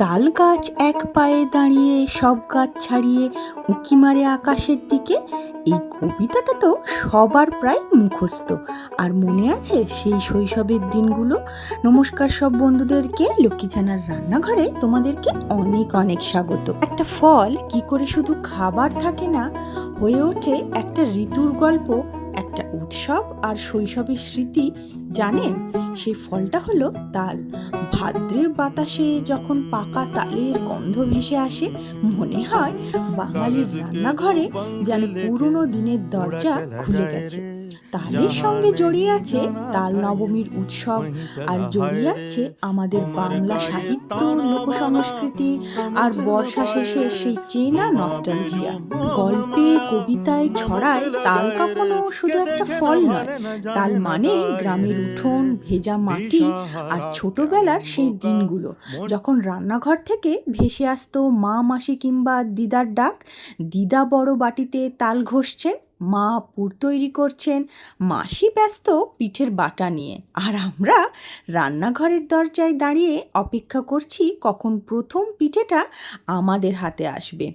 তাল গাছ এক পায়ে দাঁড়িয়ে সব গাছ ছাড়িয়ে উঁকি মারে আকাশের দিকে। এই কবিতাটা তো সবার প্রায় মুখস্থ। আর মনে আছে সেই শৈশবের দিনগুলো। নমস্কার সব বন্ধুদেরকে, লক্ষ্মী ছানার রান্নাঘরে তোমাদেরকে অনেক অনেক স্বাগত। একটা ফল কি করে শুধু খাবার থাকে না, হয়ে ওঠে একটা ঋতুর গল্প, একটা উৎসব আর শৈশবের স্মৃতি, জানেন? সেই ফলটা হলো তাল। ভাদ্রের বাতাসে যখন পাকা তালের গন্ধ ভেসে আসে, মনে হয় বাঙালির রান্নাঘরে যেন পুরনো দিনের দরজা খুলে গেছে। তালের সঙ্গে জড়িয়ে আছে তাল নবমীর উৎসব, আর জড়িয়ে আছে আমাদের বাংলা সাহিত্য, লোকসংস্কৃতি আর বর্ষা শেষে সেই চেনা নস্টালজিয়া। গল্পে, কবিতায়, ছড়ায় তাল কখনো শুধু একটা ফল নয়। তাল মানে গ্রামের উঠোন, ভেজা মাটি আর ছোটবেলার সেই দিনগুলো যখন রান্নাঘর থেকে ভেসে আসতো মা, মাসি কিংবা দিদার ডাক। দিদা বড় বাটিতে তাল ঘষছেন, মা পুর তৈরি করছেন, মাসি ব্যস্ত পিঠের বাটা নিয়ে, আর আমরা রান্নাঘরের দরজায় দাঁড়িয়ে অপেক্ষা করছি কখন প্রথম পিঠেটা আমাদের হাতে আসবে।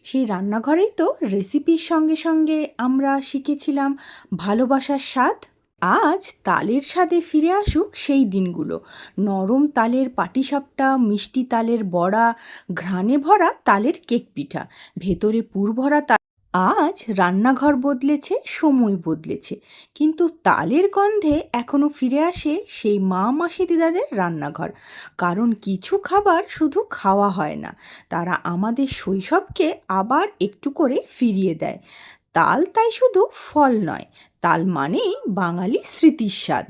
সেই রান্নাঘরেই তো রেসিপির সঙ্গে সঙ্গে আমরা শিখেছিলাম ভালোবাসার স্বাদ। আজ তালের স্বাদে ফিরে আসুক সেই দিনগুলো। নরম তালের পাটিসাপটা, মিষ্টি তালের বড়া, ঘ্রাণে ভরা তালের কেক পিঠা, ভেতরে পুর ভরা তাল। আজ রান্নাঘর বদলেছে, সময় বদলেছে, কিন্তু তালের গন্ধে এখনো ফিরে আসে সেই মা, মাসি, দিদাদের রান্নাঘর। কারণ কিছু খাবার শুধু খাওয়া হয় না, তারা আমাদের শৈশবকে আবার একটু করে ফিরিয়ে দেয়। তাল তাই শুধু ফল নয়, তাল মানেই বাঙালি স্মৃতির স্বাদ।